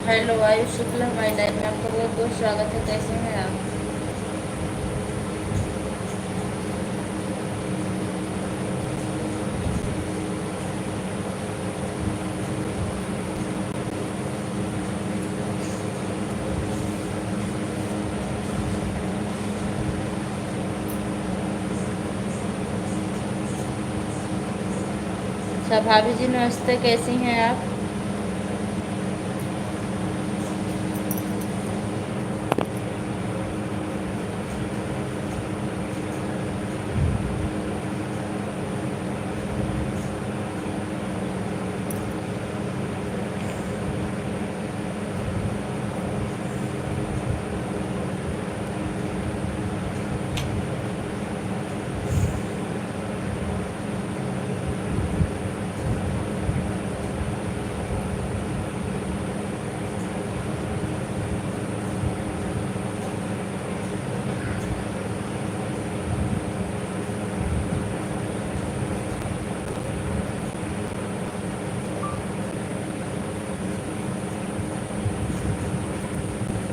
Hello Ayush Shukla, हमारी life में आपका बहुत बहुत स्वागत है। कैसे हैं आप? अच्छा भाभी जी नमस्ते, कैसी हैं आप?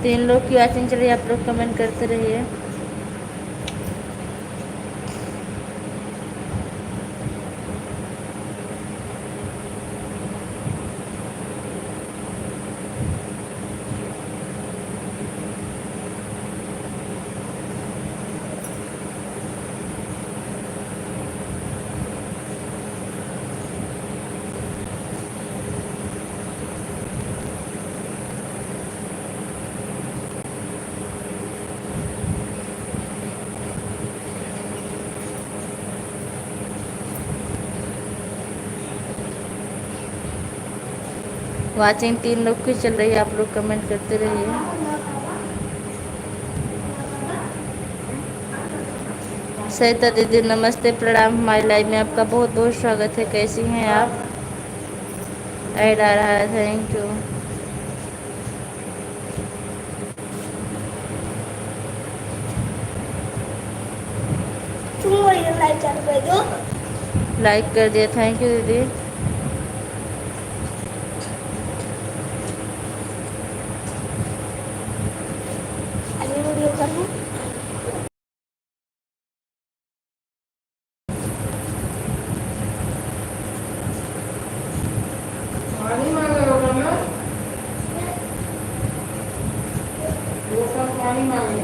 तीन लोग की वाचिंग चल रही है, आप लोग कमेंट करते रहिए। वाचिंग तीन लोग की चल रही है, आप लोग कमेंट करते रहिए। सरिता दीदी नमस्ते, प्रणाम, हमारी लाइव में आपका बहुत बहुत स्वागत है। कैसी हैं आप? ऐड आ रहा है, थैंक यू। लाइक कर दिया, थैंक यू दीदी। वीडियो करना। पानी मांगे।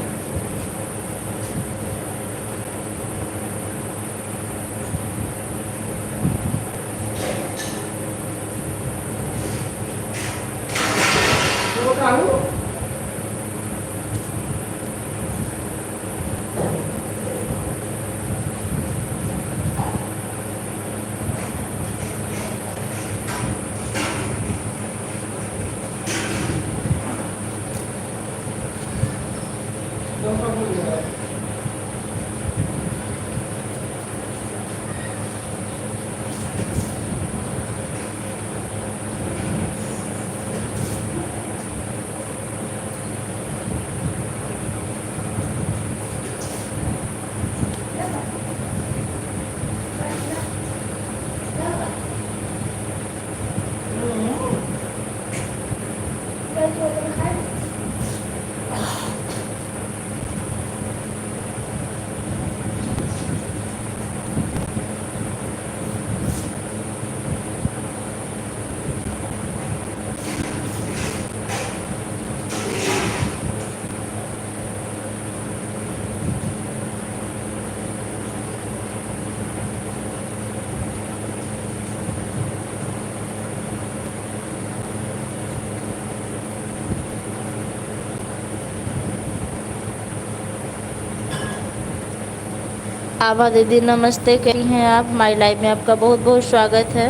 आभा दीदी नमस्ते, कैसी हैं आप? माई लाइफ में आपका बहुत बहुत स्वागत है।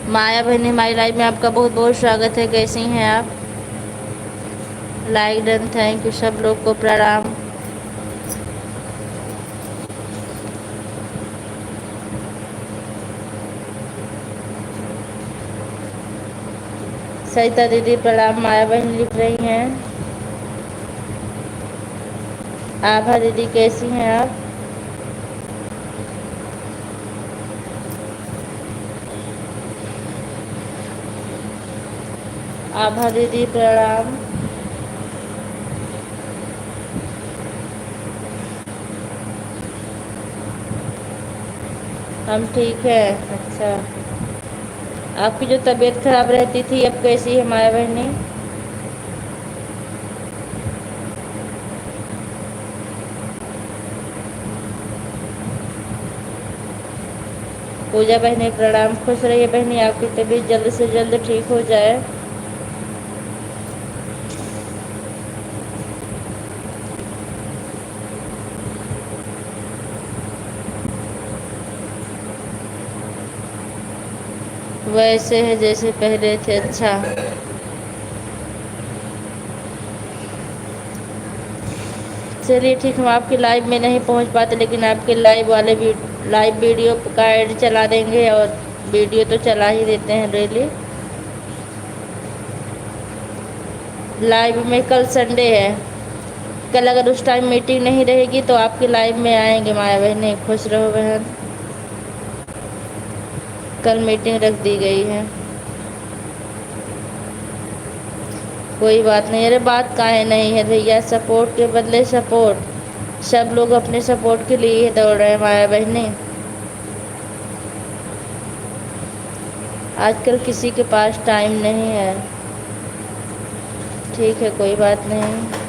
माया बहनी माई लाइफ में आपका बहुत बहुत स्वागत है। कैसी हैं आप? लाइक डन, थैंक यू, सब लोग को प्रणाम। सरिता दीदी प्रणाम, माया बहन लिख रही हैं। आभा दीदी कैसी हैं आप? आभा दीदी प्रणाम। हम ठीक है। अच्छा, आपकी जो तबीयत खराब रहती थी अब कैसी है माया बहनी? पूजा बहनी प्रणाम। खुश रहिए बहनी, आपकी तबीयत जल्द से जल्द ठीक हो जाए। वैसे है जैसे पहले थे। अच्छा, चलिए ठीक। हम आपकी लाइव में नहीं पहुंच पाते लेकिन आपके लाइव वीडियो का ऐड चला देंगे, और वीडियो तो चला ही देते हैं डेली लाइव में। कल संडे है, कल अगर उस टाइम मीटिंग नहीं रहेगी तो आपकी लाइव में आएंगे माया बहनी। खुश रहो बहन, कल मीटिंग रख दी गई है। कोई बात नहीं, अरे बात काहे नहीं है भैया, सपोर्ट के बदले सपोर्ट। सब लोग अपने सपोर्ट के लिए ही दौड़ रहे हैं माया बहनी। आजकल किसी के पास टाइम नहीं है। ठीक है, कोई बात नहीं।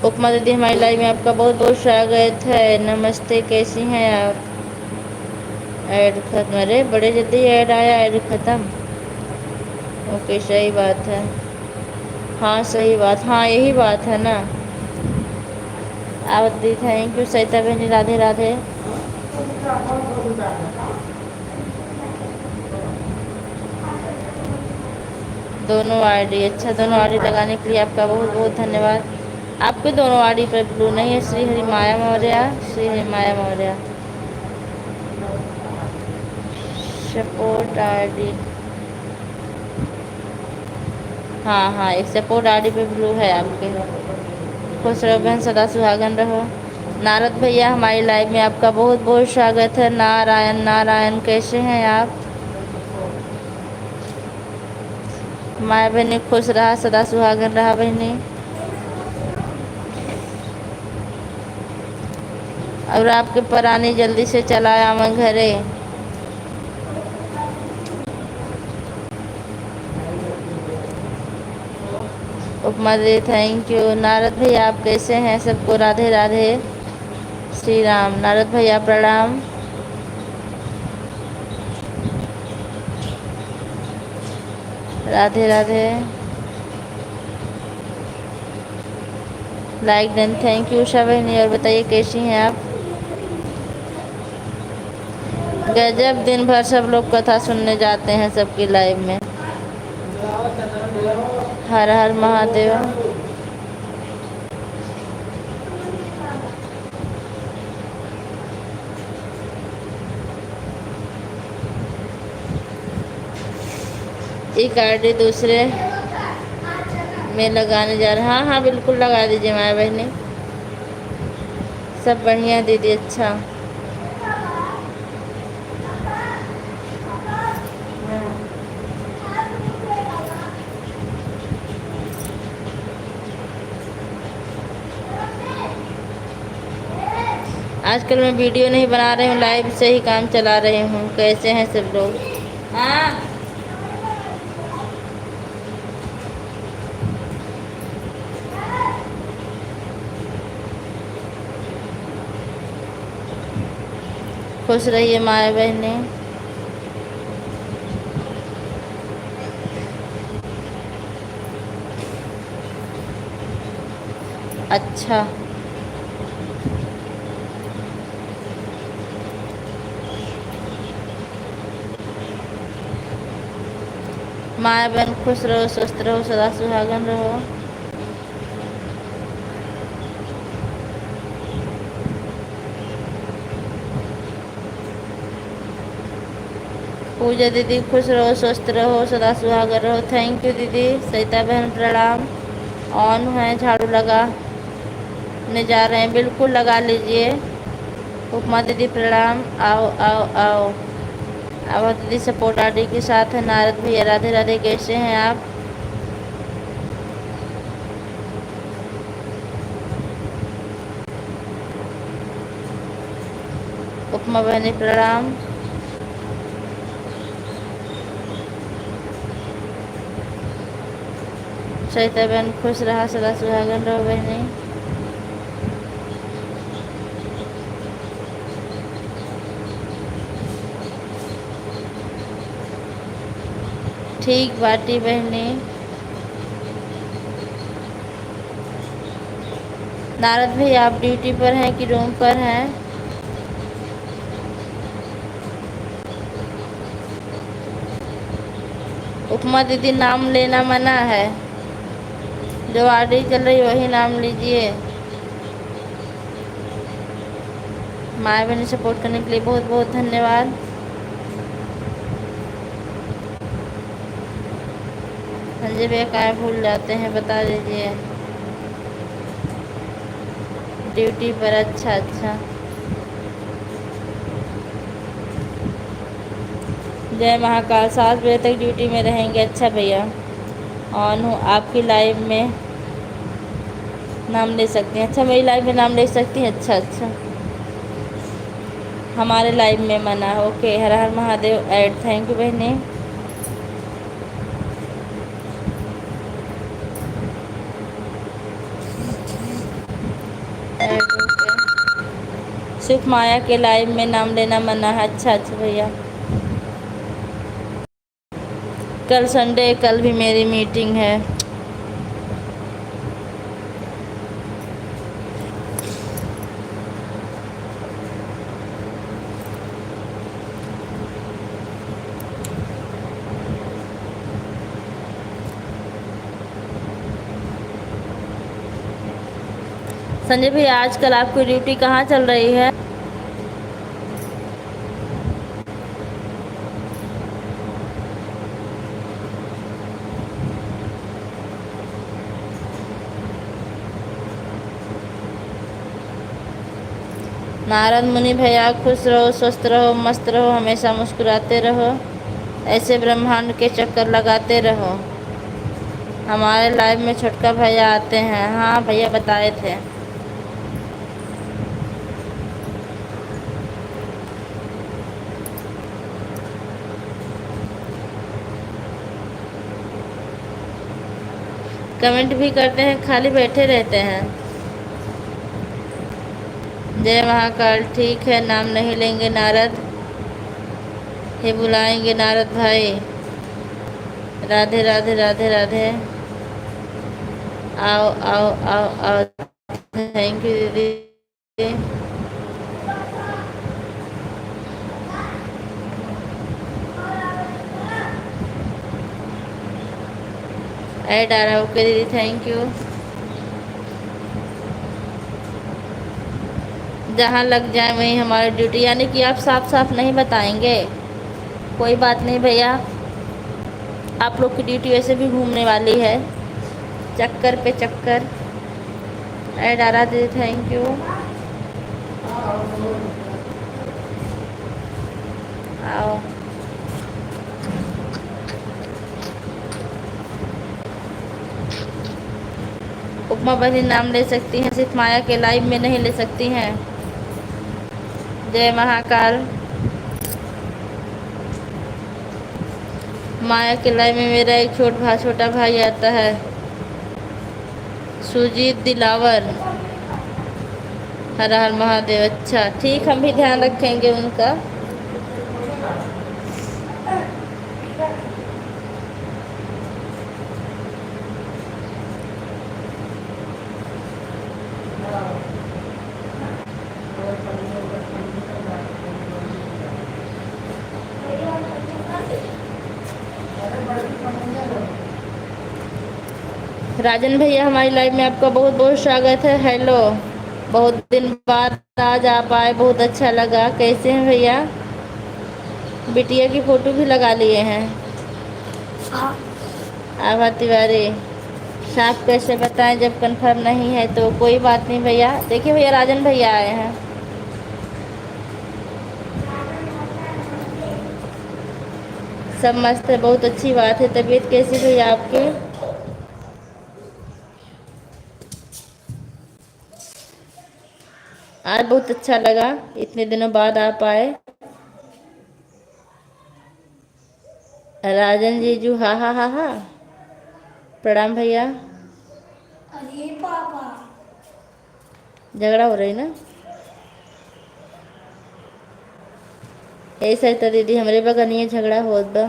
उपमा दीदी हमारी लाइव में आपका बहुत बहुत स्वागत है। नमस्ते, कैसी हैं आप? ऐड खत्म? अरे बड़े जल्दी ऐड आया, ऐड खत्म। ओके, सही बात है। हाँ सही बात, हाँ यही बात है ना। आप दी थैंक यू सरिता बहनी, राधे राधे। दोनों आईडी? अच्छा, दोनों आईडी लगाने के लिए आपका बहुत बहुत धन्यवाद। आपके दोनों आईडी पर ब्लू नहीं है। श्री हरि माया मौर्य, श्री हरि माया मौर्य सपोर्ट आईडी। हाँ हाँ, एक सपोर्ट आईडी पे ब्लू है आपके। खुश रहो बहन, सदा सुहागन रहो। नारद भैया हमारी लाइव में आपका बहुत बहुत स्वागत है। नारायण नारायण, कैसे हैं आप? माया बहनी खुश रहा, सदा सुहागन रहा बहनी। और आपके परानी जल्दी से चला आवा घरे। उपमा दे थैंक यू। नारद भैया आप कैसे हैं? सबको राधे राधे, श्री राम। नारद भैया प्रणाम। Radhe Radhe. Like done, thank you Usha बहनी। और बताइए कैसी हैं आप? गजब, दिन भर सब लोग कथा सुनने जाते हैं सबकी लाइव में। हर हर महादेव। एक आईडी दूसरे में लगाने जा रहे हैं। हाँ हाँ बिल्कुल लगा दीजिए माया बहनी। सब बढ़िया दीदी। अच्छा, आजकल मैं वीडियो नहीं बना रही हूँ, लाइव से ही काम चला रही हूँ। कैसे हैं सब लोग? हाँ, खुश रहिए माया बहनी। अच्छा, माया बहन खुश रहो, स्वस्थ रहो, सदा सुहागन रहो। पूजा दीदी खुश रहो, स्वस्थ रहो, सदा सुहागर रहो। थैंक यू दीदी। सरिता बहन प्रणाम। ऑन है, झाड़ू लगाने जा रहे हैं, बिल्कुल लगा लीजिए। उपमा दीदी प्रणाम। आओ आओ आओ आओ दीदी, सपोर्ट आरडी के साथ है। नारद भैया राधे राधे, कैसे हैं आप? उपमा बहनी प्रणाम। सरिता बहन खुश रहा, सदा सुहागन रहो बहनी। ठीक बाटी बहनी। नारद भैया आप ड्यूटी पर हैं कि रूम पर हैं? उपमा दीदी नाम लेना मना है, जो आरडी चल रही वही नाम लीजिए। माया बहनी सपोर्ट करने के लिए बहुत बहुत धन्यवाद। संजय भैया क्या भूल जाते हैं, बता दीजिए। ड्यूटी पर, अच्छा अच्छा। जय महाकाल, 7 बजे तक ड्यूटी में रहेंगे। अच्छा भैया, ऑन हूँ आपकी लाइव में, नाम ले सकती हैं। अच्छा, मेरी लाइव में नाम ले सकती हैं? अच्छा अच्छा, हमारे लाइव में मना। Okay, her her Mahadev add. Thank you बहनी। सिर्फ माया के लाइव में नाम लेना मना है। अच्छा अच्छा भैया, कल संडे, कल भी मेरी मीटिंग है। संजय भैया आजकल आपकी ड्यूटी कहाँ चल रही है? नारद मुनि भैया खुश रहो, स्वस्थ रहो, मस्त रहो, हमेशा मुस्कुराते रहो, ऐसे ब्रह्मांड के चक्कर लगाते रहो। हमारे लाइव में छोटका भैया आते हैं। हाँ भैया बताए थे। कमेंट भी करते हैं, खाली बैठे रहते हैं। जय महाकाल। ठीक है, नाम नहीं लेंगे नारद, हे बुलाएंगे नारद भाई। राधे राधे राधे राधे। आओ आओ आओ आओ। थैंक यू दीदी। ऐड आ रहा है। ओके दीदी, थैंक यू। जहाँ लग जाए वहीं हमारी ड्यूटी, यानी कि आप साफ साफ नहीं बताएंगे? कोई बात नहीं भैया, आप लोग की ड्यूटी वैसे भी घूमने वाली है, चक्कर पे चक्कर। ऐड आ रहा दीदी, थैंक यू। आओ। उपमा बहनी नाम ले सकती हैं, सिर्फ माया के लाइव में नहीं ले सकती हैं। जय महाकाल। माया के लाइव में मेरा एक छोटा भाई आता है, सुजीत दिलावर। हर हर महादेव। अच्छा ठीक, हम भी ध्यान रखेंगे उनका। राजन भैया हमारी लाइव में आपका बहुत बहुत स्वागत है। हेलो, बहुत दिन बाद आज आप आए, बहुत अच्छा लगा। कैसे हैं भैया? बिटिया की फ़ोटो भी लगा लिए हैं। आभा तिवारी साफ कैसे बताएं जब कंफर्म नहीं है तो कोई बात नहीं भैया। देखिए भैया राजन भैया आए हैं। सब मस्त है, बहुत अच्छी बात है। तबीयत कैसी भैया आपकी? आज बहुत अच्छा लगा, इतने दिनों बाद आप आए। राजन जीजू हा हा हा हा। प्रणाम भैया। अरे पापा झगड़ा हो रही ना? ऐसा तो दीदी हमरे बगल नहीं झगड़ा होत बा।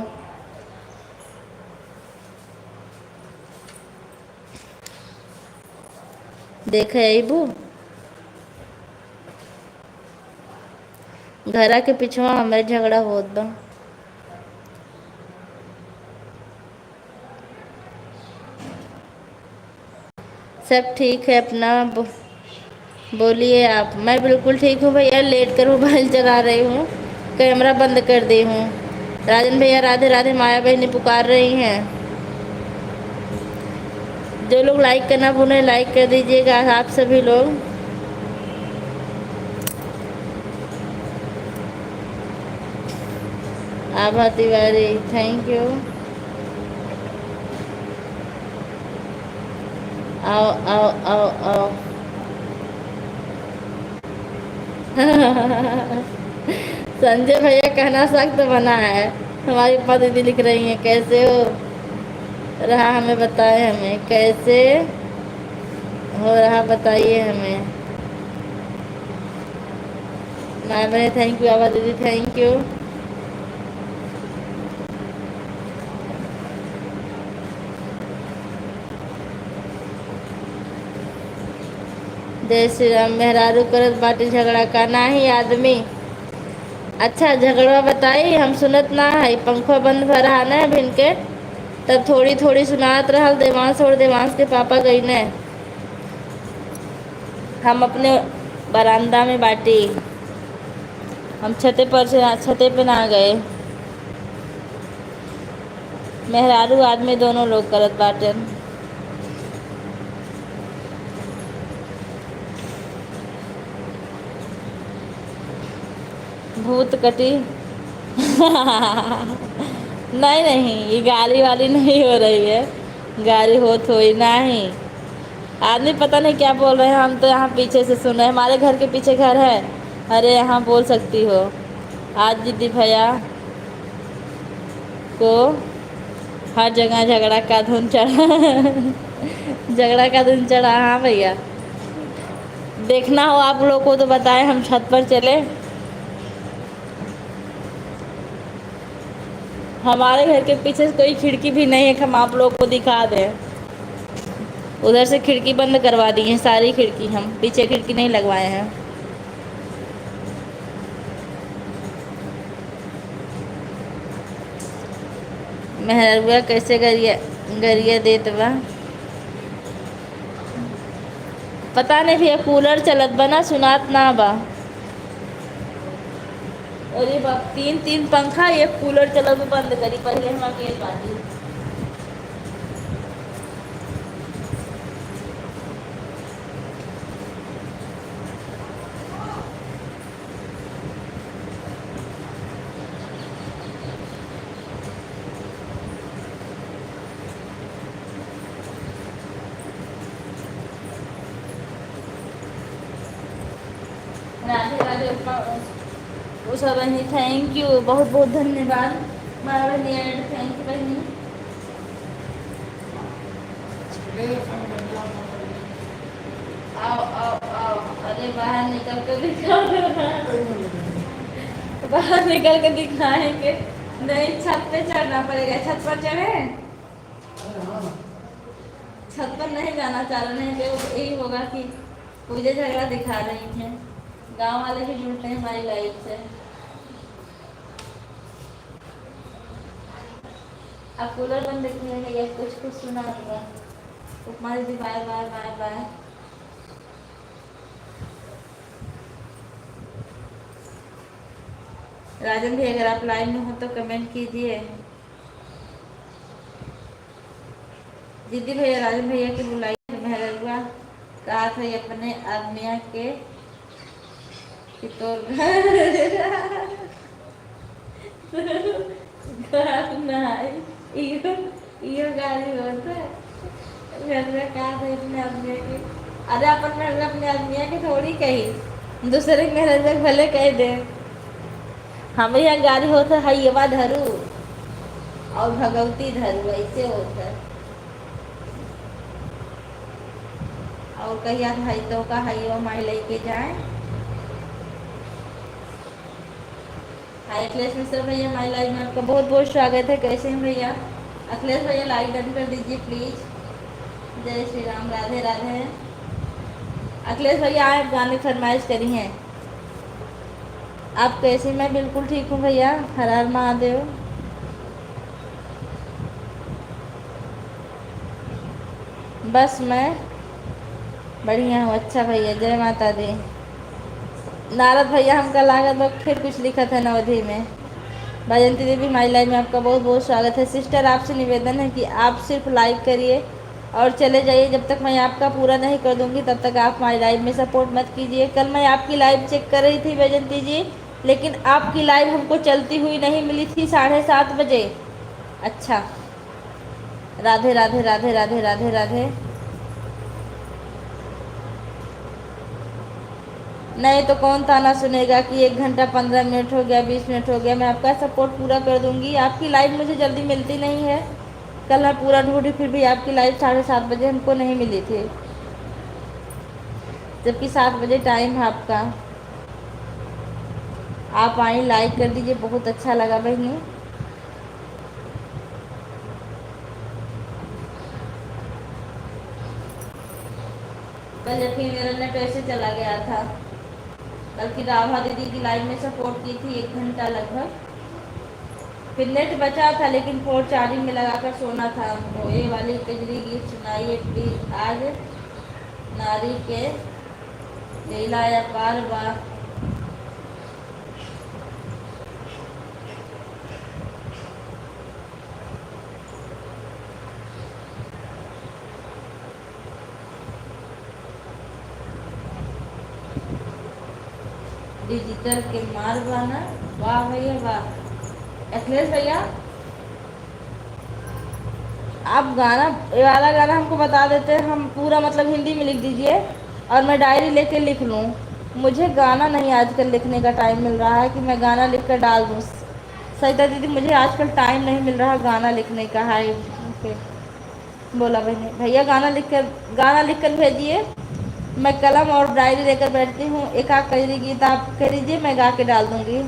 देखे अबू घरा के पिछवा हमारे झगड़ा होत बा। सब ठीक है अपना बोलिए आप। मैं बिल्कुल ठीक हूँ भैया, लेट कर मोबाइल चला रही हूँ, कैमरा बंद कर दी हूँ। राजन भैया राधे राधे, माया बहनी पुकार रही हैं। जो लोग लाइक करना भूलें लाइक कर दीजिएगा आप सभी लोग। आभा तिवारी थैंक यू। आओ आओ आओ आओ। संजय भैया कहना सख्त बना है। हमारी पा दीदी लिख रही हैं कैसे हो रहा हमें बताएं, हमें कैसे हो रहा बताइए हमें। माया बहनी थैंक यू, आभा दीदी थैंक यू। जय श्री राम। मेहरारू करत बाटी झगड़ा का नाही आदमी। अच्छा झगड़ा बताई हम सुनत ना है, पंखा बंद भरा न भिन के तब थोड़ी थोड़ी सुनात रहल। देवांश और देवांश के पापा गई ने, हम अपने बरामदा में बाटी, हम छते पर से छते पे ना गए। मेहरारू आदमी दोनों लोग करत बाटन। भूत कटी। नहीं नहीं ये गाली वाली नहीं हो रही है, गाली हो थोड़ी नहीं। आदमी पता नहीं क्या बोल रहे हैं, हम तो यहाँ पीछे से सुन रहे हैं। हमारे घर के पीछे घर है। अरे यहाँ बोल सकती हो। आज दीदी भैया को हर जगह झगड़ा का धुन चढ़ा। झगड़ा का धुन चढ़ा। हाँ भैया देखना हो आप लोग को तो बताएं, हम छत पर चले। हमारे घर के पीछे कोई खिड़की भी नहीं है कि हम आप लोग को दिखा दें। उधर से खिड़की बंद करवा दी है सारी खिड़की, हम पीछे खिड़की नहीं लगवाए हैं। मेहरुआ कैसे गरिया गरिया देत बा पता नहीं भैया, कूलर चलत बा ना सुनात ना बा। अरे बाप, तीन तीन पंखा एक कूलर चलत बंद करी पहले हम अकेले बाटी। राधे राधे उषा बहनी थैंक यू, बहुत बहुत धन्यवाद। मारा बहनी एड थैंक यू बहनी। आओ आओ आओ। अरे बाहर निकल कर दिखाओ। बाहर निकल कर दिखाएंगे। नहीं छत पे चढ़ना पड़ेगा। छत पर चढ़े, छत पर नहीं जाना चाह रहे हैं। यही होगा कि मुझे झगड़ा दिखा रही हैं। गांव वाले भी जुड़ते हैं हमारी लाइफ से। अब कूलर बंद देखने या कुछ कुछ सुना होगा। उपमा दीदी बाय बाय बाय बाय। राजन भाई अगर आप लाइव में हो तो कमेंट कीजिए। दीदी भैया राजन भैया की बुलाइए। मेहरुआ कहा था अपने आदमिया के कि तो इहो गाली होता है। मेहरुआ कहा था अपने आदमिया के। अरे अपन मेहरुआ अपने आदमिया के थोड़ी कही, दूसरे के मेहरुआ भले कह दे। हम यहाँ गाड़ी होता है ये बात धरू और भगवती धरू ऐसे होता है। और कहिया भाई तो का हाई वो माई लेके जाए। हाय अखिलेश मिश्रा भैया माई लाइव में आपका बहुत बहुत स्वागत है। कैसे हैं भैया? अखिलेश भैया लाइक डन कर दीजिए प्लीज। जय श्री राम, राधे राधे। अखिलेश भैया आप गाने फरमाइश करी हैं। आप कैसे? मैं बिल्कुल ठीक हूँ भैया। हर हर महादेव। बस मैं बढ़िया हूँ। अच्छा भैया, जय माता दी। नारद भैया हमका लागत वक्त फिर कुछ लिखा था नवधी में। भजंती देवी माई लाइव में आपका बहुत बहुत स्वागत है। सिस्टर आपसे निवेदन है कि आप सिर्फ लाइक करिए और चले जाइए। जब तक मैं आपका पूरा नहीं कर दूंगी तब तक आप माई लाइव में सपोर्ट मत कीजिए। कल मैं आपकी लाइव चेक कर रही थी भजंती जी, लेकिन आपकी लाइव हमको चलती हुई नहीं मिली थी 7:30 बजे। अच्छा, राधे राधे राधे राधे राधे राधे। नहीं तो कौन ताना सुनेगा कि 1 घंटा 15 मिनट हो गया, 20 मिनट हो गया। मैं आपका सपोर्ट पूरा कर दूंगी। आपकी लाइव मुझे जल्दी मिलती नहीं है। कल मैं पूरा ढूंढी फिर भी आपकी लाइव 7:30 बजे हमको नहीं मिली थी, जबकि 7 बजे टाइम है आपका। आप आई, लाइक कर दीजिए, बहुत अच्छा लगा बहनी। कल जबकि मेरा नेट ऐसे चला गया था। बल्कि राभा दीदी की लाइव में सपोर्ट की थी 1 घंटा लगभग। फिर नेट बचा था लेकिन फोन चार्जिंग में लगाकर सोना था हमको। ये वाली कजरी गीत सुनाइए प्लीज। आज नारी के लीला या पार बा। डिजिटल के मार बाना। वाह भैया वाह। अखिलेश भैया आप गाना, ये वाला गाना हमको बता देते, हम पूरा मतलब हिंदी में लिख दीजिए और मैं डायरी लेके लिख लूँ। मुझे गाना नहीं आजकल लिखने का टाइम मिल रहा है कि मैं गाना लिख कर डाल दूँ। सरिता दीदी मुझे आजकल टाइम नहीं मिल रहा गाना लिखने का। हाय ओके बोला भैया। भैया गाना लिख कर भेजिए। मैं कलम और डायरी लेकर बैठती हूँ। एक आध कजरी गीत आप कह दीजिए, मैं गा के डाल दूँगी।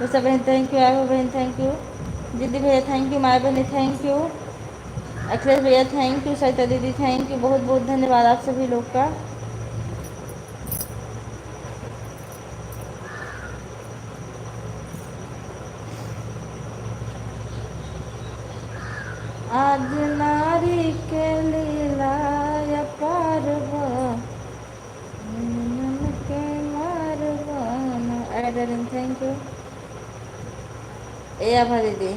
उषा बहन थैंक यू। आयो बहन थैंक यू। दीदी भैया थैंक यू। माय बहनी थैंक यू। अखिलेश भैया थैंक यू। सरिता दीदी थैंक यू। बहुत बहुत धन्यवाद आप सभी लोग का। आज नारी के लीला या पारवा के मारवाना। एडरिन थैंक यू। ए आभा दीदी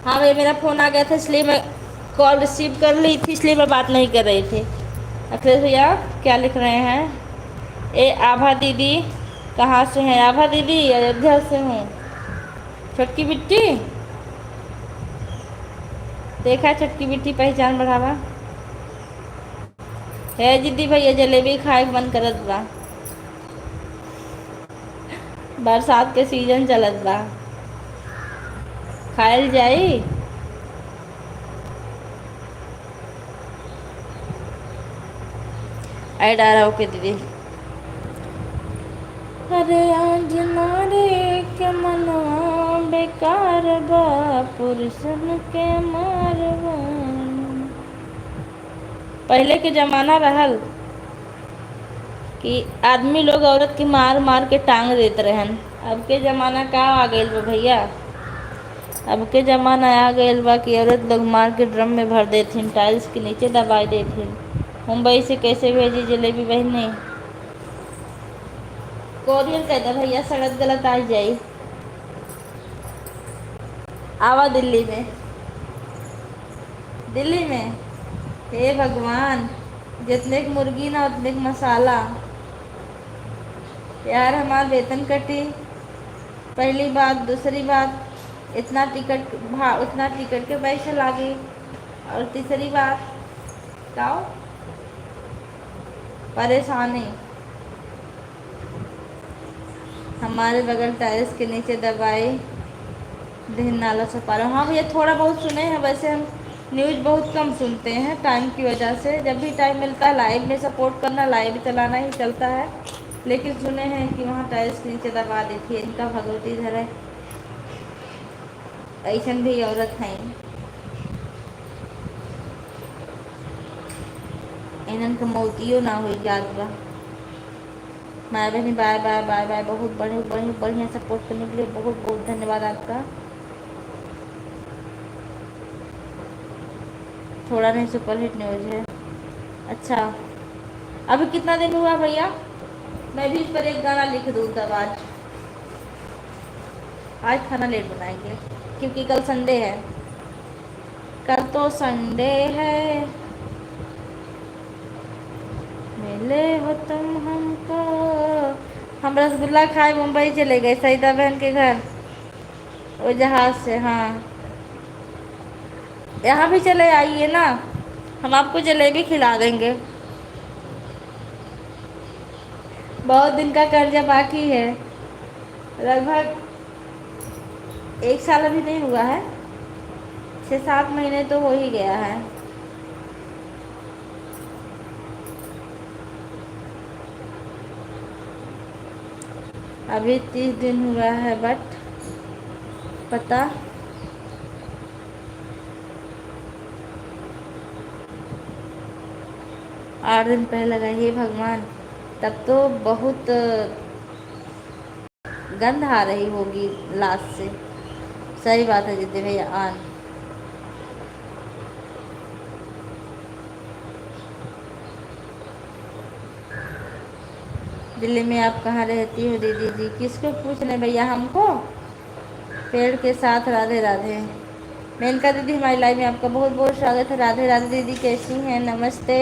हाँ भैया मेरा फ़ोन आ गया था इसलिए मैं कॉल रिसीव कर ली थी, इसलिए मैं बात नहीं कर रही थी। अखिलेश भैया क्या लिख रहे हैं? ए आभा दीदी कहाँ से हैं? आभा दीदी अयोध्या से हूँ। छोटकी बिट्टी देखा छटकी बिट्टी पहचान बढ़ावा है जिद्दी भैया जलेबी खाए के मन करत बा। बरसात के सीजन चलत बा, खायल जाई। ऐड आ रहा ओके दीदी। अरे आज नारे के मनवा बेकार बा, पुरुषन के मारवा। पहले के जमाना रहल कि आदमी लोग औरत की मार मार के टांग देते रहन। अब के ज़माना का आ गइल बा भैया। अब के ज़माना आ गइल बा कि औरत लोग मार के ड्रम में भर देथिन, टाइल्स के नीचे दबा देथिन। मुंबई से कैसे भेजी जलेबी बहने? कोरियर कह दे भैया, सड़क गलत आ जाई। आवा दिल्ली में, दिल्ली में। हे भगवान, जितने की मुर्गी ना उतने का मसाला। यार हमारा वेतन कटी, पहली बात। दूसरी बात, इतना टिकट के पैसे लागे। और तीसरी बात क्या परेशानी, हमारे बगल टाइल्स के नीचे दबाई दिन नाला छपा रहा। हाँ भैया, थोड़ा बहुत सुने हैं। वैसे हम न्यूज़ बहुत कम सुनते हैं टाइम की वजह से। जब भी टाइम मिलता है लाइव में सपोर्ट करना, लाइव चलाना ही चलता है। लेकिन सुने हैं कि वहाँ टाइल्स के नीचे दबा देती है। इनका भगवती धर है, ऐसा भी औरत हैं। इन्हन के मौतियो ना हुई याद बा। माय बहनी बाय बाय बाय बाय। बहुत बढ़िया सपोर्ट करने के लिए बहुत बहुत धन्यवाद आपका। थोड़ा नहीं, सुपर हिट न्यूज़ है। अच्छा, अभी कितना दिन हुआ भैया? मैं भी इस पर एक गाना लिख दूँ तब। आज खाना लेट बनाएंगे क्योंकि कल संडे है। कल तो संडे है, मिले हो तुम हमको। हम रसगुल्ला खाए मुंबई चले गए सईदा बहन के घर, वो जहाज से। हाँ, यहाँ भी चले आइए ना, हम आपको जलेबी खिला देंगे। बहुत दिन का कर्जा बाकी है, लगभग 1 साल अभी नहीं हुआ है, 6-7 महीने तो हो ही गया है। अभी 30 दिन हुआ है, बट पता 8 दिन पहले लगा। हे भगवान, तब तो बहुत गंध आ रही होगी लाश से। सही बात है जिद्दी भैया। आन दिल्ली में आप कहाँ रहती हो दीदी जी? किसको पूछ रहे भैया? हमको पेड़ के साथ। राधे राधे मेनका दीदी, हमारी लाइव में आपका बहुत बहुत स्वागत है। राधे राधे दीदी, कैसी हैं? नमस्ते।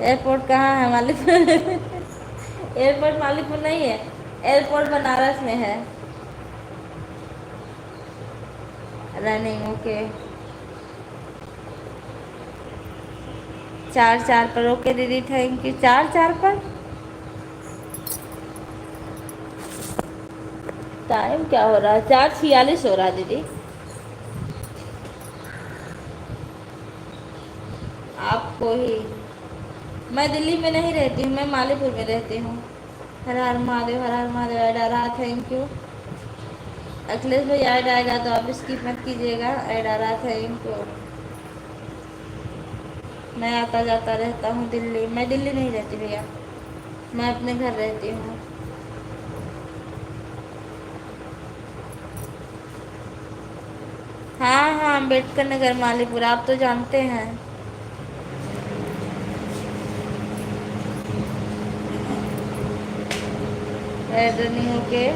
एयरपोर्ट कहाँ है? मालिकपुर। एयरपोर्ट मालिकपुर नहीं है, एयरपोर्ट बनारस में है। Running okay. 4-4 पर ओके दीदी, थैंक यू। 4-4 पर टाइम क्या हो रहा है? 4:46 हो रहा है दीदी। आपको ही, मैं दिल्ली में नहीं रहती हूँ, मैं मालीपुर में रहती हूँ। हर हर महादेव, हर हर महादेव। ऐड आ रहा, थैंक यू। अखिलेश भाई ऐड आएगा तो आप स्किप मत कीजिएगा। ऐड आ रहा, थैंक यू। मैं आता जाता रहता हूँ दिल्ली। मैं दिल्ली नहीं रहती भैया, मैं अपने घर रहती हूँ। हाँ हाँ, अम्बेडकर नगर मालीपुर, आप तो जानते हैं। ऐड नहीं ओके।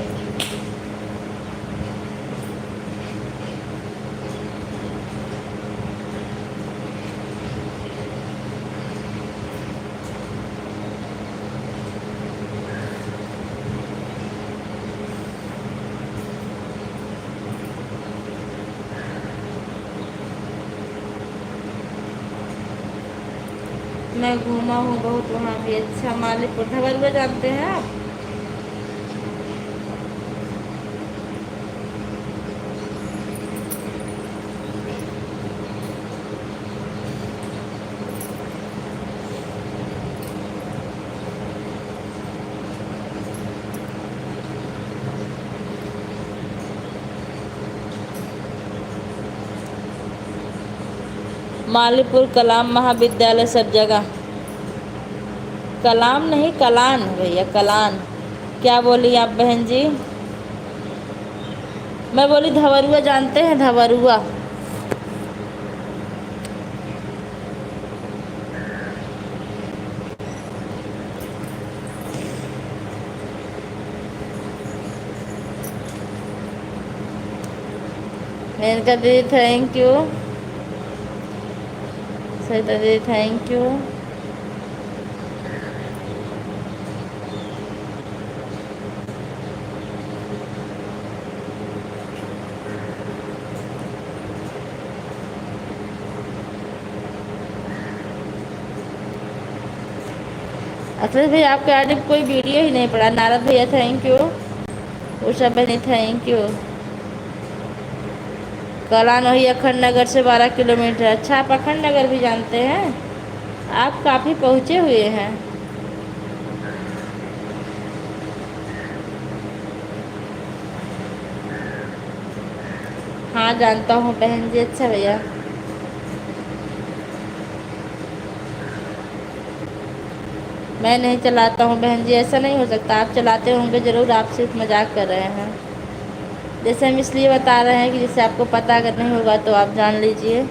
मैं घूमा हूँ बहुत वहाँ भी। अच्छा, मालीपुर धवलवा जानते हैं आप? मालीपुर, कलाम महाविद्यालय, सब जगह। कलाम नहीं, कलान भैया, कलान। क्या बोली आप बहन जी? मैं बोली धवरुआ जानते हैं, धवरुआ? मैंने कहा दीदी थैंक यू। सरिता दीदी थैंक यू। अखिलेश भैया आपके आईडी पे कोई वीडियो ही नहीं पड़ा। नारद भैया थैंक यू। उषा बहनी थैंक यू। कलान वही अखंड नगर से 12 किलोमीटर। अच्छा, आप अखंड नगर भी जानते हैं? आप काफ़ी पहुँचे हुए हैं। हाँ जानता हूँ बहन जी। अच्छा भैया, मैं नहीं चलाता हूँ बहन जी, ऐसा नहीं हो सकता। आप चलाते होंगे ज़रूर, आप सिर्फ मजाक कर रहे हैं। जैसे हम इसलिए बता रहे हैं कि जिससे आपको पता अगर नहीं होगा तो आप जान लीजिए,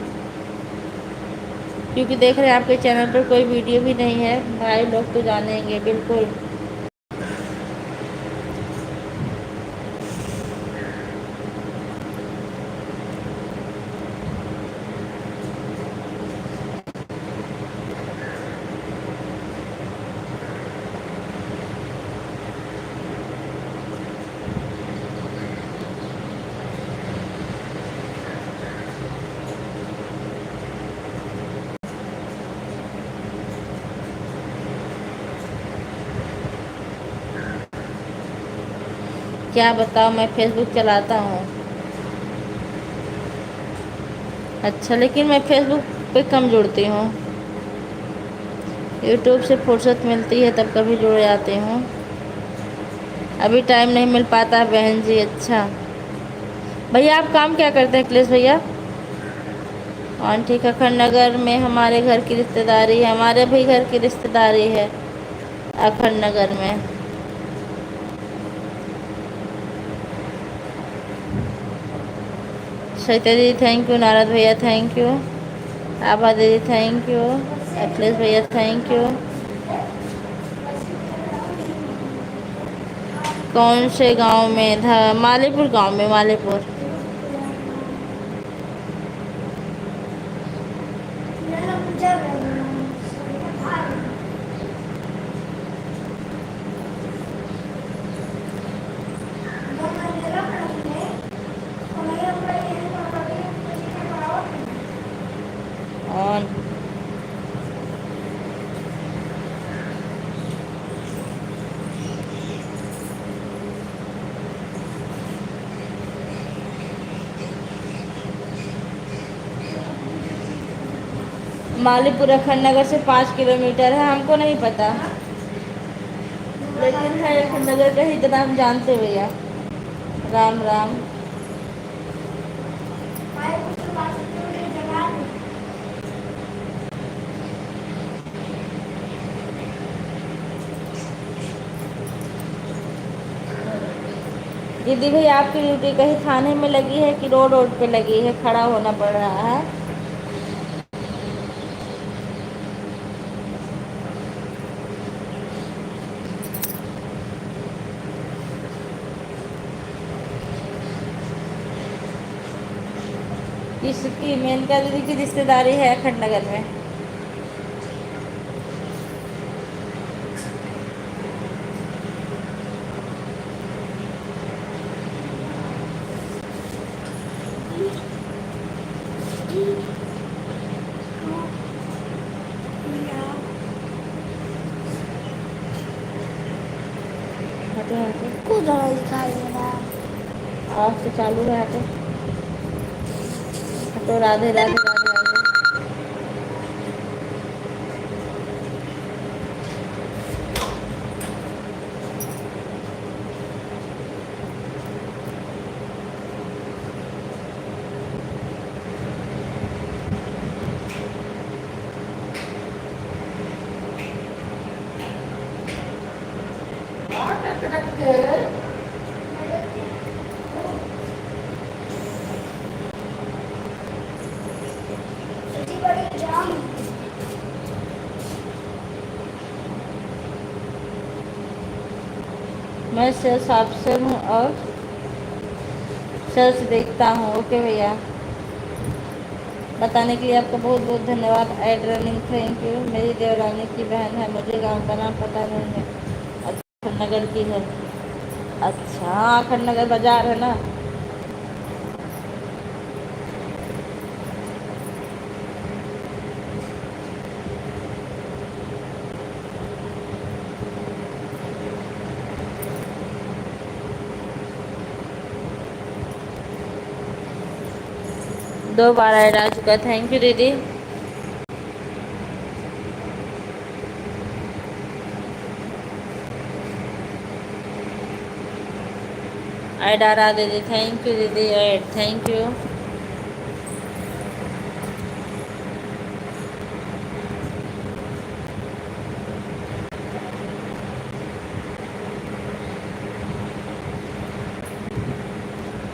क्योंकि देख रहे हैं आपके चैनल पर कोई वीडियो भी नहीं है। भाई लोग तो जानेंगे बिल्कुल। क्या बताओ, मैं फेसबुक चलाता हूँ। अच्छा, लेकिन मैं फेसबुक पे कम जुड़ती हूँ। यूट्यूब से फुर्सत मिलती है तब कभी जुड़ जाती हूँ, अभी टाइम नहीं मिल पाता बहन जी। अच्छा भैया, आप काम क्या करते हैं अखिलेश भैया? और ठीक, अखंड नगर में हमारे घर की रिश्तेदारी है। हमारे भी घर की रिश्तेदारी है अखंड नगर में। सरिता दीदी थैंक यू। नारद भैया थैंक यू। आभा दीदी थैंक यू। अखिलेश भैया थैंक यू। कौन से गांव में? मालीपुर गांव में, मालीपुर। और मालीपुर अखंड नगर से 5 किलोमीटर है। हमको नहीं पता, लेकिन है अखंड नगर का ही, इतना हम जानते भैया। राम राम। दीदी भैया, आपकी ड्यूटी कहीं थाने में लगी है कि रोड रोड पे लगी है, खड़ा होना पड़ रहा है? किसकी? मेनका दीदी की रिश्तेदारी है अखंड नगर में। तरह दिखाई दे रहा है। आवाज तो चालू है। तो राधे राधे राधे राधे। इतनी बड़ी जाम। मैं सेल्स ऑफिसर हूँ और सेल्स देखता हूँ। ओके भैया, बताने के लिए आपका बहुत बहुत धन्यवाद। एड रनिंग थैंक यू। मेरी देवरानी की बहन है, मुझे गांव का नाम पता नहीं है। अखंडनगर की है। अच्छा, अखंडनगर बाजार है ना। दो बार ऐड आ चुका। थैंक यू दीदी। ऐड आ रहा दीदी। थैंक यू दीदी। Add thank you.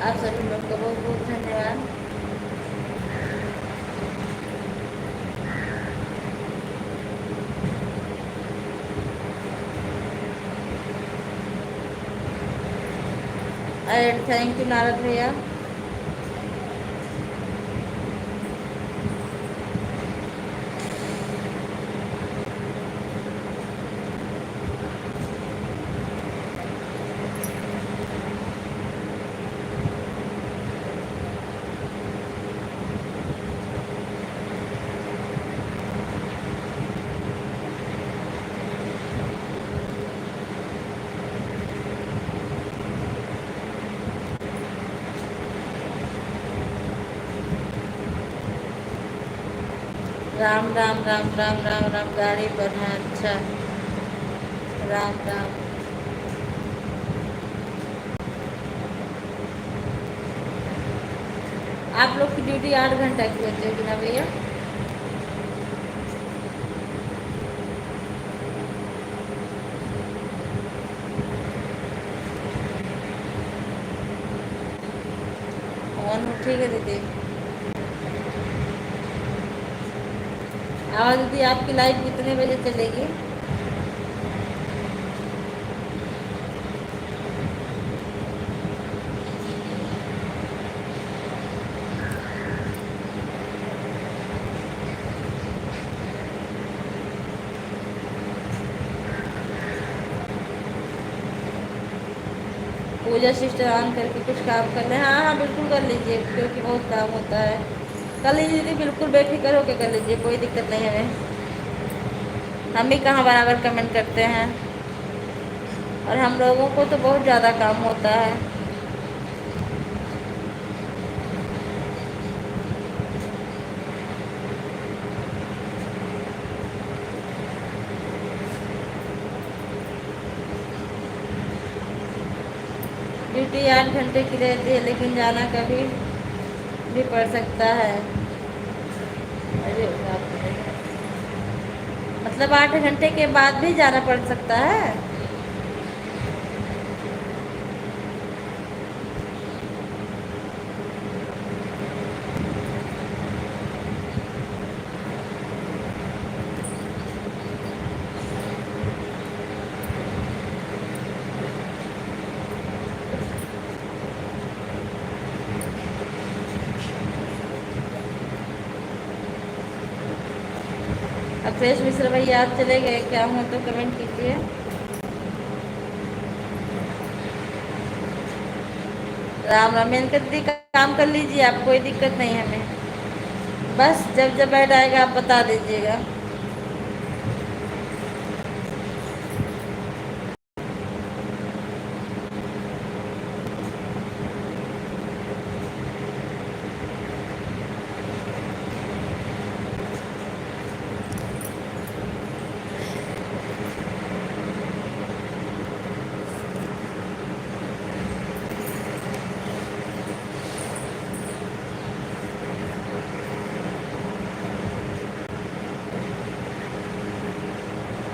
आप सभी लोग का बहुत बहुत धन्यवाद। ऐड थैंक यू नारद भैया। राम राम राम राम राम राम। गाड़ी पर है। अच्छा, राम राम। आप लोग की ड्यूटी 8 घंटा की होती होगी ना भैया? ऑन ठीक है दीदी। आवाज दीदी, आपकी लाइव कितने बजे चलेगी? पूजा सिस्टर ऑन करके कुछ काम कर रहे हैं। हाँ हाँ बिल्कुल कर लीजिए, क्योंकि बहुत काम होता है। कर लीजिए दीदी, बिल्कुल बेफिक्र होकर कर लीजिए, कोई दिक्कत नहीं है हमें। हम भी कहाँ बराबर कमेंट करते हैं, और हम लोगों को तो बहुत ज़्यादा काम होता है। ड्यूटी 8 घंटे की रहती है, लेकिन जाना कभी भी पड़ सकता है। अरे बाप रे, मतलब 8 घंटे के बाद भी जाना पड़ सकता है? अखिलेश मिश्र भैया आप चले गए क्या? हो तो कमेंट कीजिए। राम राम। मैंने कहा दीदी काम कर लीजिए आप, कोई दिक्कत नहीं है हमें। बस जब जब ऐड आएगा आप बता दीजिएगा।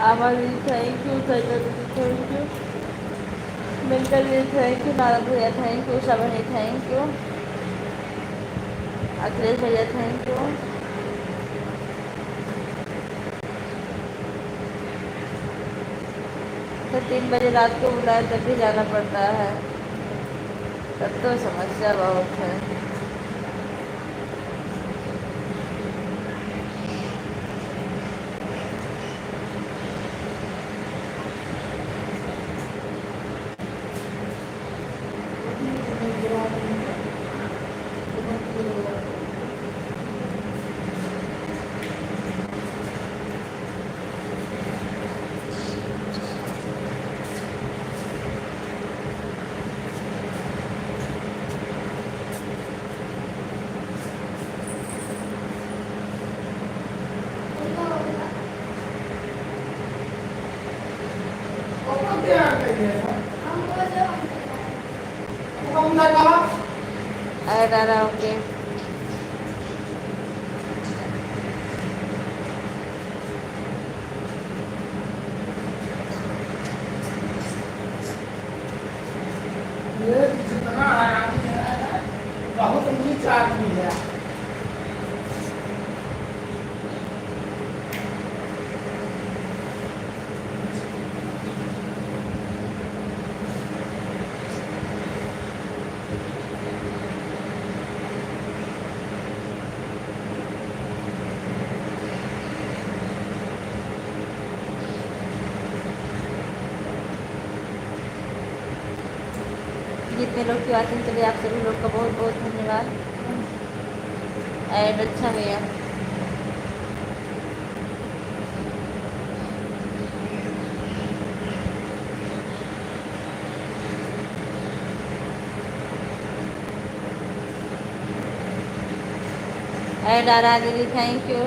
आभा दीदी थैंक यू, सरिता दीदी थैंक यू, मिंटल दीदी थैंक यू, नारद भैया thank you, Shravani thank you, Akhilesh भैया थैंक यू। तो 3 बजे रात को बुलाए तब भी जाना पड़ता है, तब तो समस्या बहुत है। ऐड आ रहा ओके। ये जितना आदमी है बहुत नीच आदमी है। जितने लोग की वाचिंग के लिए आप सभी लोग का बहुत बहुत धन्यवाद। ऐड अच्छा भैया। ऐड आ रहा दीदी थैंक यू।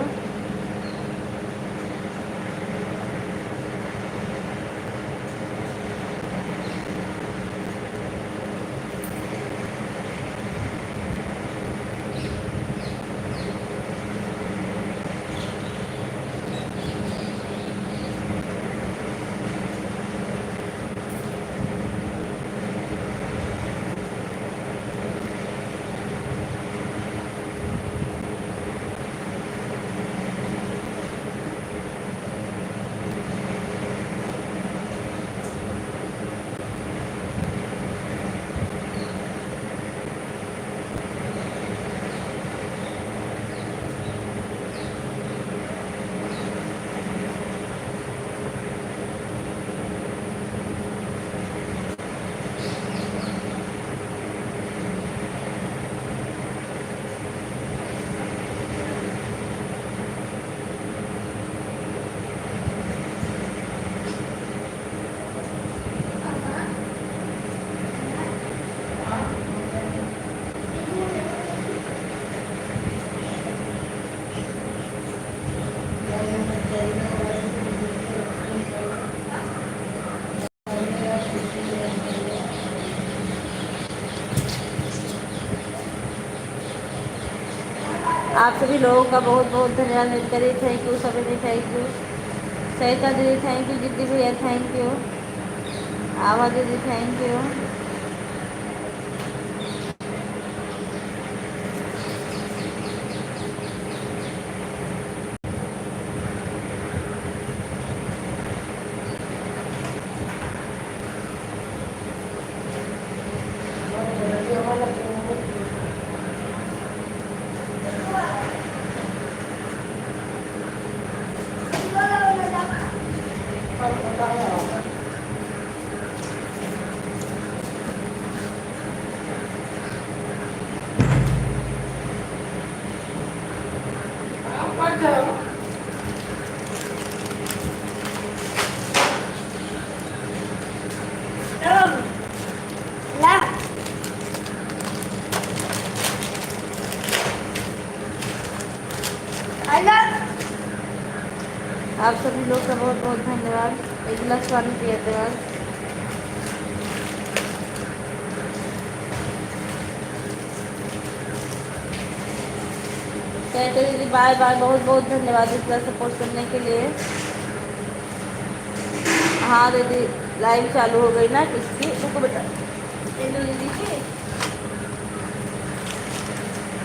आप सभी लोगों का बहुत बहुत धन्यवाद। मिलकर थैंक यू, सभी ने थैंक यू, सरिता दीदी थैंक यू, जिद्दी भैया थैंक यू, आभा दीदी थैंक यू। आप सभी लोग का बहुत बहुत धन्यवाद। एक गिलास पानी पिए थे आज। कहते दीदी बाय बाय, बहुत बहुत धन्यवाद इतना सपोर्ट करने के लिए। हाँ दीदी, लाइव चालू हो गई ना किसकी, रुको बेटा, इंदु दीदी की।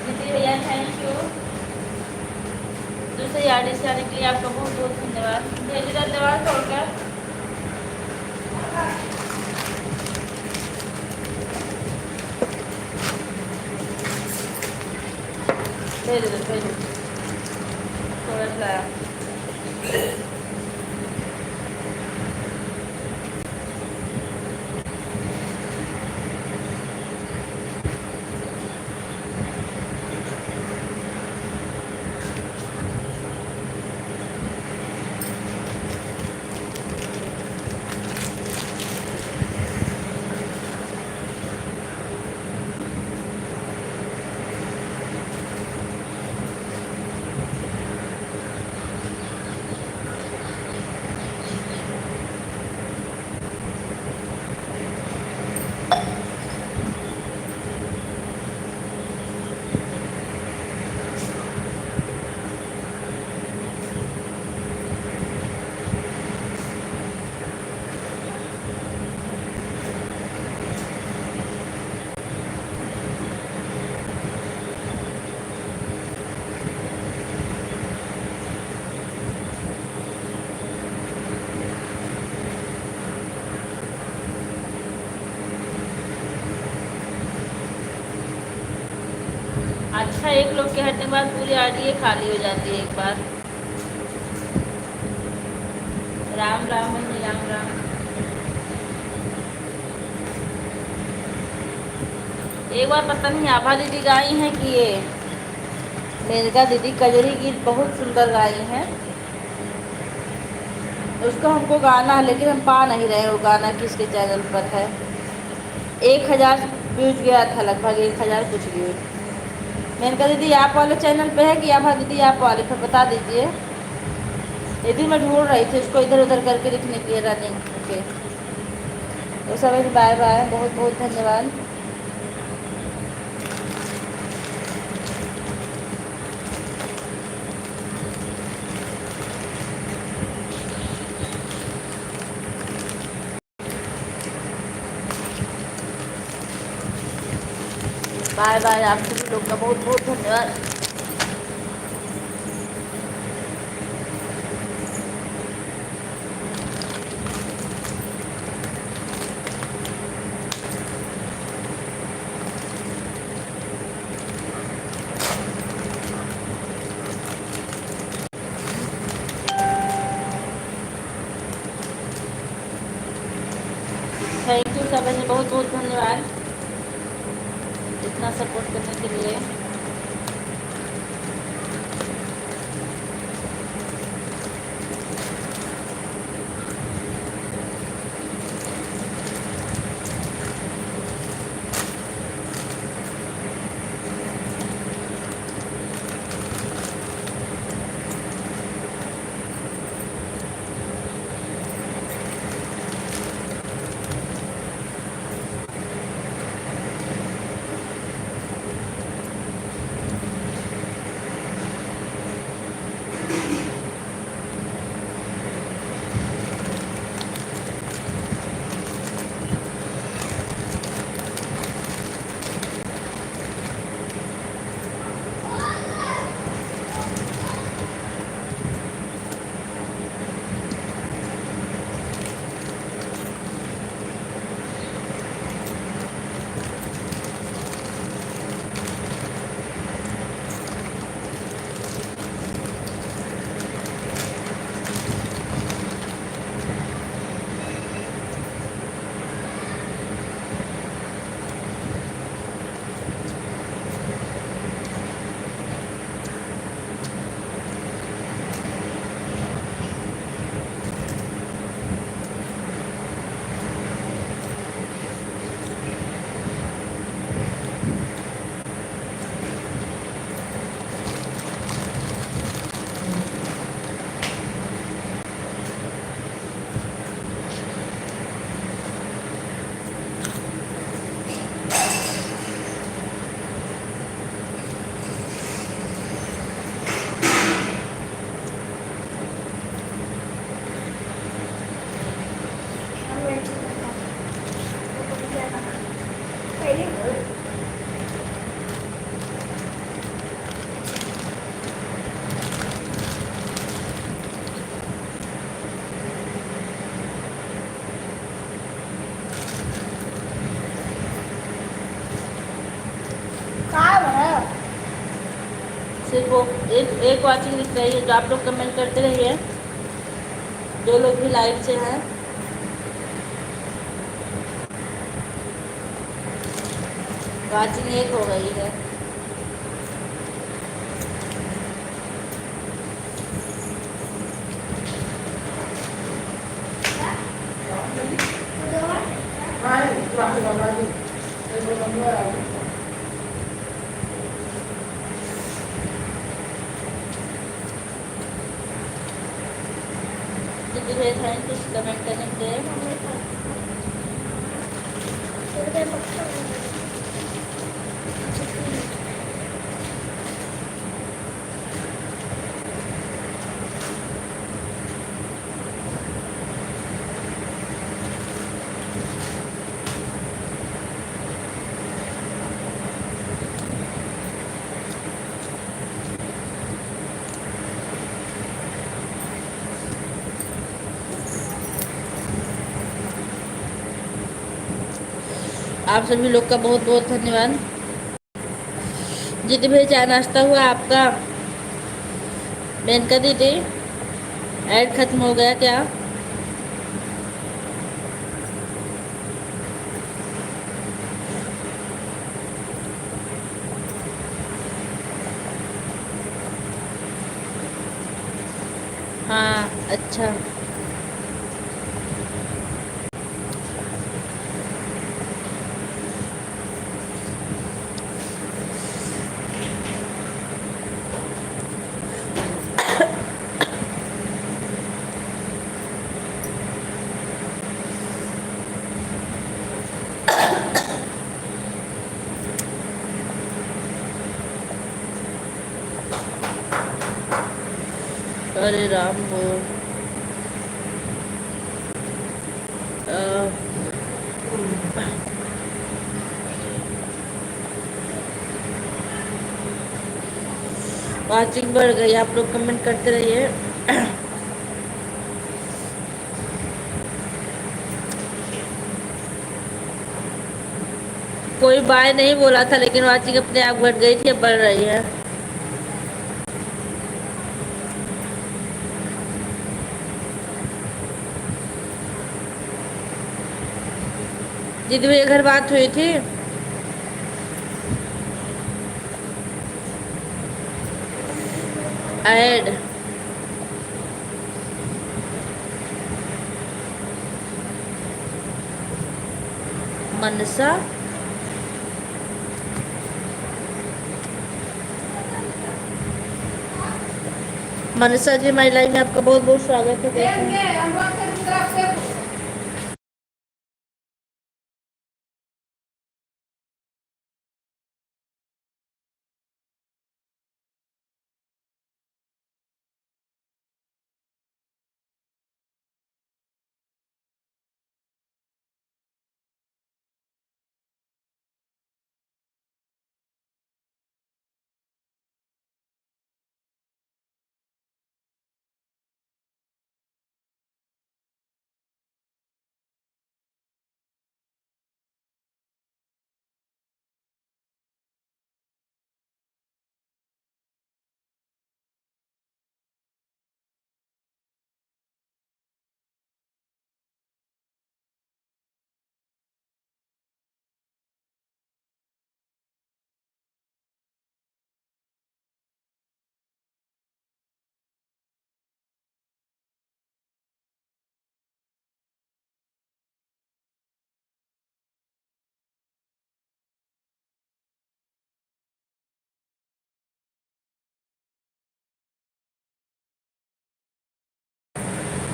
दीदी भैया थैंक यू, दूसरे याडी से आने के लिए आपका बहुत बहुत धन्यवाद। भेज धन्यवाद छोड़कर। भेज दो थोड़ा सा। अच्छा, एक लोग के हटने के बाद पूरी आईडी खाली हो जाती है एक बार। राम राम बहनी, राम राम। एक बार पता नहीं आभा दीदी गाई हैं कि ये मेनका दीदी कजरी गीत बहुत सुंदर गाई हैं। उसको हमको गाना है लेकिन हम पा नहीं रहे वो गाना किसके चैनल पर है। 1000 व्यूज गया था, लगभग 1000 कुछ व्यूज। मेनका दीदी आप वाले चैनल पे है कि आभा दीदी आप वाले पे, बता दीजिए। दीदी मैं ढूंढ रही थी उसको इधर उधर करके लिखने के लिए रनिंग के। तो सभी बाय बाय, बहुत बहुत धन्यवाद। बाय बाय, आप सभी लोग का बहुत बहुत धन्यवाद। थैंक यू सभी, बहुत बहुत धन्यवाद इतना सपोर्ट करने के लिए। कहाँ है? सिर्फ वो एक वॉचिंग दिख रही है, जो आप लोग कमेंट करते रहिए, जो लोग भी लाइव से हैं। वॉचिंग एक हो गई है। दीदी भैया थैंक कुछ कमेंट करने के लिए। आप सभी लोग का बहुत बहुत धन्यवाद। दीदी भाई चाय नाश्ता हुआ आपका? बहन का दीदी ऐड खत्म हो गया क्या? हाँ अच्छा। अरे राम वो वॉचिंग बढ़ गई। आप लोग कमेंट करते रहिए। कोई बाय नहीं बोला था, लेकिन वॉचिंग अपने आप घट गई थी, अब बढ़ रही है। दीदी भैया घर बात हुई थी। ऐड मनसा मनसा जी हमारी लाइव में आपका बहुत बहुत स्वागत है। कैसे हैं?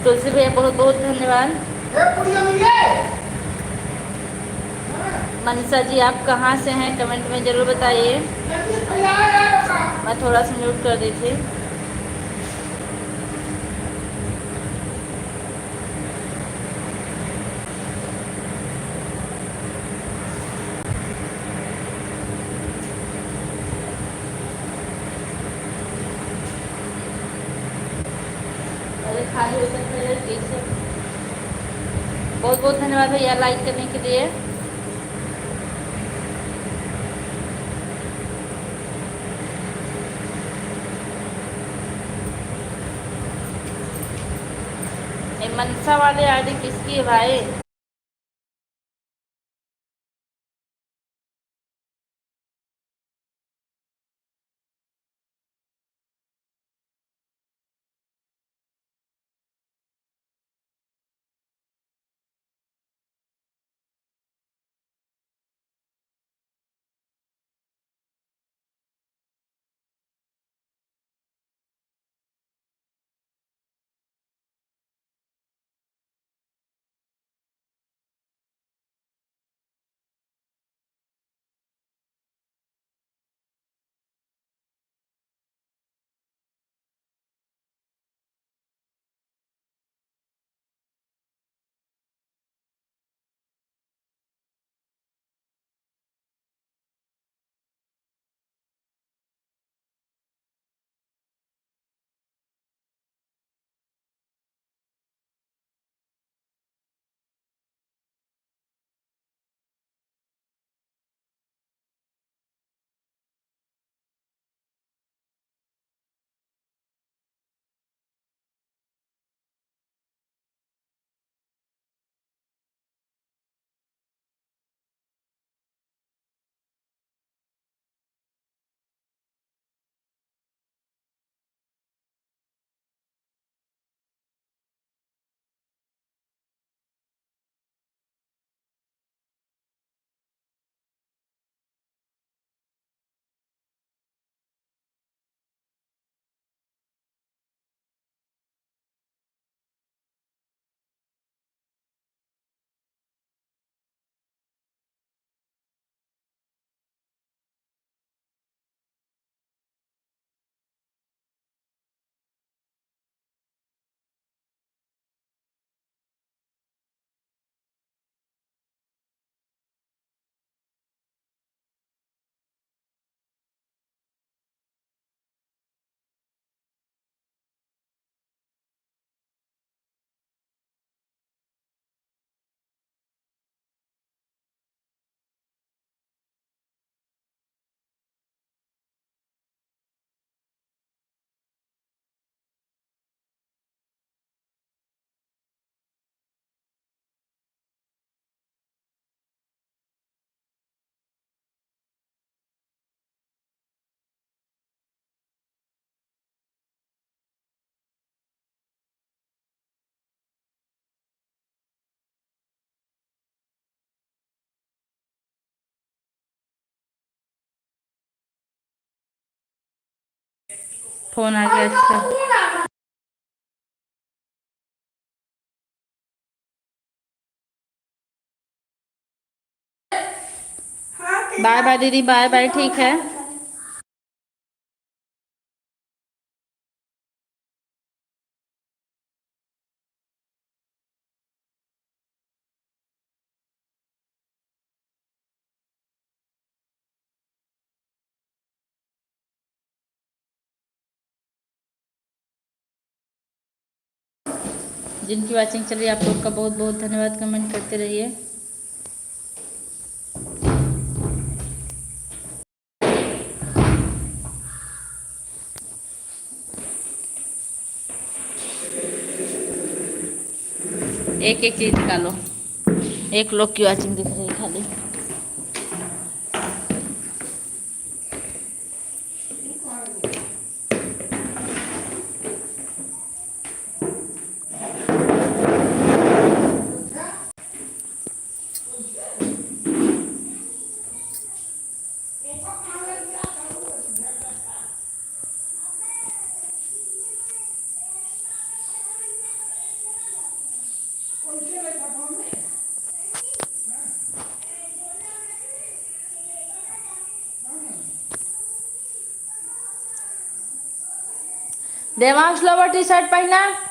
तुलसी भैया बहुत बहुत धन्यवाद। मनीषा जी आप कहाँ से हैं कमेंट में ज़रूर बताइए। मैं थोड़ा सा म्यूट कर दी थी। खाली होकर मेरे कैसे। बहुत बहुत धन्यवाद भैया लाइक करने के लिए। ये मनसा वाले आईडी किसकी है भाई? फोन आ गया। अच्छा बाय बाय दीदी, बाय बाय, ठीक है। जिनकी वाचिंग चल रही है आप लोग का बहुत बहुत धन्यवाद, कमेंट करते रहिए। एक एक चीज निकालो, एक लोग की वाचिंग दिख रही है खाली। देवांश लोवर टी शर्ट पहना।